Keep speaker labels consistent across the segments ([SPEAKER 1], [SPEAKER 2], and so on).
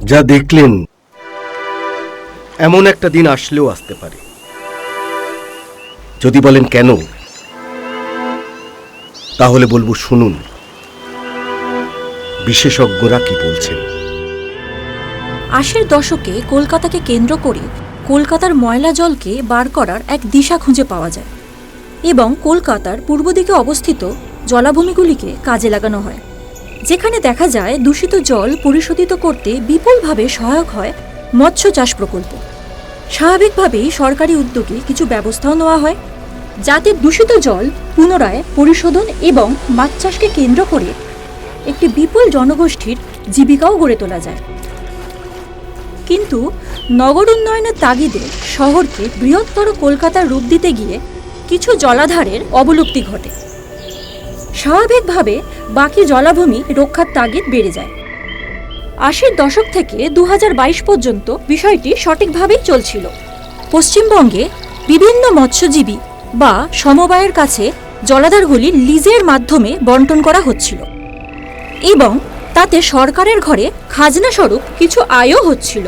[SPEAKER 1] যা দেখলেন এমন একটা দিন আসলেও আসতে পারে। যদি বলেন কেন, তাহলে বলবো শুনুন বিশেষজ্ঞরা কি বলছেন।
[SPEAKER 2] ৮০-এর দশকে কলকাতাকে কেন্দ্র করে কলকাতার ময়লা জলকে বার করার এক দিশা খুঁজে পাওয়া যায় এবং কলকাতার পূর্ব দিকে অবস্থিত জলাভূমিগুলিকে কাজে লাগানো হয়, যেখানে দেখা যায় দূষিত জল পরিশোধিত করতে বিপুলভাবে সহায়ক হয় মৎস্য চাষ প্রকল্প। স্বাভাবিকভাবেই সরকারি উদ্যোগে কিছু ব্যবস্থাও নেওয়া হয় যাতে দূষিত জল পুনরায় পরিশোধন এবং মাছ চাষকে কেন্দ্র করে একটি বিপুল জনগোষ্ঠীর জীবিকাও গড়ে তোলা যায়। কিন্তু নগর উন্নয়নের তাগিদে শহরকে বৃহত্তর কলকাতার রূপ দিতে গিয়ে কিছু জলাধারের অবলুপ্তি ঘটে। স্বাভাবিকভাবে বাকি জলাভূমি রক্ষার তাগিদ বেড়ে যায়। ৮০-এর দশক থেকে ২০২২ পর্যন্ত বিষয়টি সঠিকভাবেই চলছিল। পশ্চিমবঙ্গে বিভিন্ন মৎস্যজীবী বা সমবায়ের কাছে জলাধারগুলি লিজের মাধ্যমে বণ্টন করা হচ্ছিল এবং তাতে সরকারের ঘরে খাজনা স্বরূপ কিছু আয়ও হচ্ছিল।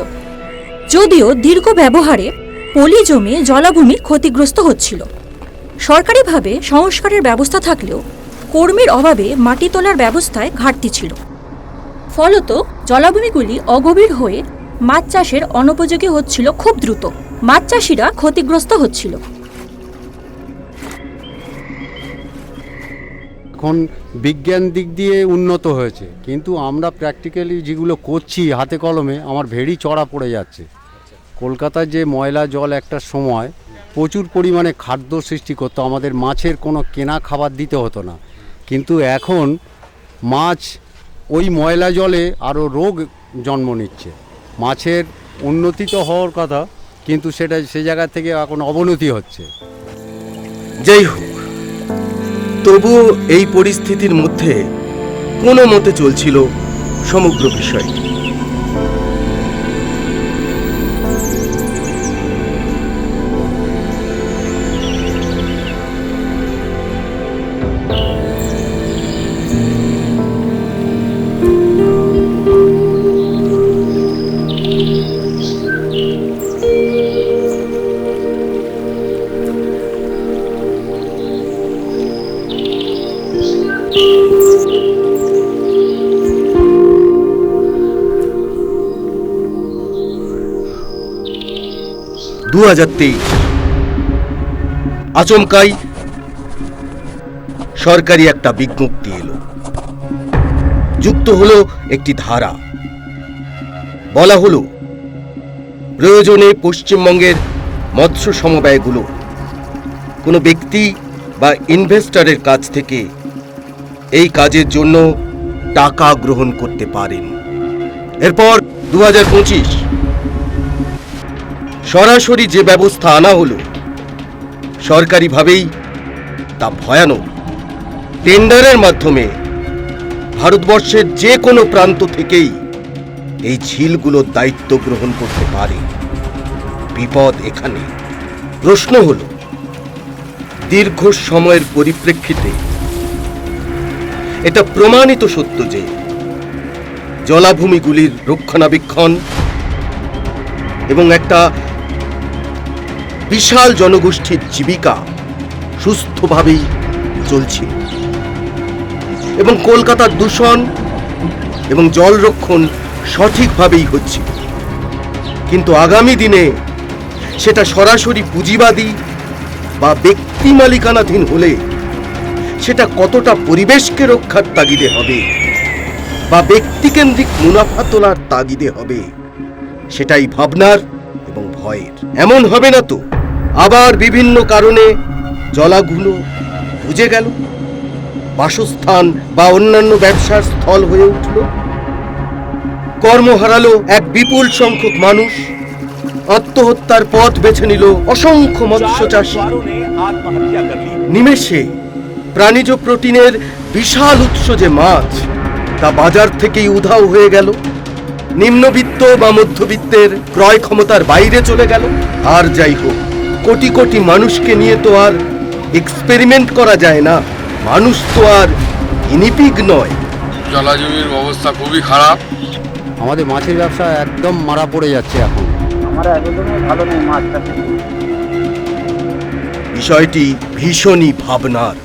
[SPEAKER 2] যদিও দীর্ঘ ব্যবহারে পলি জমে জলাভূমি ক্ষতিগ্রস্ত হচ্ছিল। সরকারিভাবে সংস্কারের ব্যবস্থা থাকলেও কর্মীর অভাবে মাটি তোলার ব্যবস্থায় ঘাটতি ছিল। ফলত জলাভূমিগুলি অগভীর হয়ে মাছ চাষের অনুপযোগী হচ্ছিল খুব দ্রুত। মাছ চাষিরা ক্ষতিগ্রস্ত হচ্ছিল।
[SPEAKER 3] এখন বিজ্ঞান দিক দিয়ে উন্নত হয়েছে, কিন্তু আমরা প্র্যাকটিক্যালি যেগুলো করছি হাতে কলমে আমার ভেড়ি চড়া পড়ে যাচ্ছে। কলকাতার যে ময়লা জল একটা সময় প্রচুর পরিমাণে খাদ্য সৃষ্টি করতো, আমাদের মাছের কোনো কেনা খাবার দিতে হতো না, কিন্তু এখন মাছ ওই ময়লা জলে আরও রোগ জন্ম নিচ্ছে। মাছের উন্নতি তো হওয়ার কথা, কিন্তু সেটা সে জায়গা থেকে এখন অবনতি হচ্ছে।
[SPEAKER 1] যাই হোক, তবুও এই পরিস্থিতির মধ্যে কোনো মতে চলছিল সমগ্র বিষয়টি। আচমকাই সরকারি একটা বিজ্ঞপ্তি এলো, যুক্ত হলো একটি ধারা। বলা হলো প্রয়োজনে পশ্চিমবঙ্গের মৎস্য সমবায়গুলো কোনো ব্যক্তি বা ইনভেস্টরের কাছ থেকে এই কাজের জন্য টাকা গ্রহণ করতে পারেন। এরপর ২০২৫ সরাসরি যে ব্যবস্থা আনা হলো সরকারিভাবেই তা ভয়ানক। টেন্ডারের মাধ্যমে ভারতবর্ষের যে কোনো প্রান্ত থেকেই এই ঝিলগুলোর দায়িত্ব গ্রহণ করতে পারে। বিপদ এখানে। প্রশ্ন হল, দীর্ঘ সময়ের পরিপ্রেক্ষিতে এটা প্রমাণিত সত্য যে জলাভূমিগুলির রক্ষণাবেক্ষণ এবং একটা বিশাল জনগোষ্ঠীর জীবিকা সুস্থভাবেই চলছিল এবং কলকাতার দূষণ এবং জল রক্ষণ সঠিকভাবেই হচ্ছিল। কিন্তু আগামী দিনে সেটা সরাসরি পুঁজিবাদী বা ব্যক্তি মালিকানাধীন হলে সেটা কতটা পরিবেশকে রক্ষার তাগিদে হবে বা ব্যক্তিকেন্দ্রিক মুনাফা তোলার তাগিদে হবে, সেটাই ভাবনার এবং ভয়ের। এমন হবে না তো আবার বিভিন্ন কারণে জলাগুলো বুঝে গেল, বাসস্থান বা অন্যান্য ব্যবসার স্থল হয়ে উঠল, কর্ম হারালো এক বিপুল সংখ্যক মানুষ, আত্মহত্যার পথ বেছে নিল অসংখ্য মৎস্য চাষী, নিমেষে প্রাণীজ প্রোটিনের বিশাল উৎস যে মাছ তা বাজার থেকেই উধাও হয়ে গেল, নিম্নবিত্ত বা মধ্যবিত্তের ক্রয় ক্ষমতার বাইরে চলে গেল। আর যাই হোক, কোটি কোটি মানুষকে নিয়ে তো আর এক্সপেরিমেন্ট করা যায় না, মানুষ তো আর গিনিপিগ নয়।
[SPEAKER 4] জলাজমির অবস্থা খুবই খারাপ।
[SPEAKER 3] আমাদের মাছের ব্যবসা একদম মারা পড়ে যাচ্ছে এখন।
[SPEAKER 4] আমরা একদমই ভালো নেই মাছ চাষে।
[SPEAKER 1] বিষয়টি ভীষণই ভাবনার।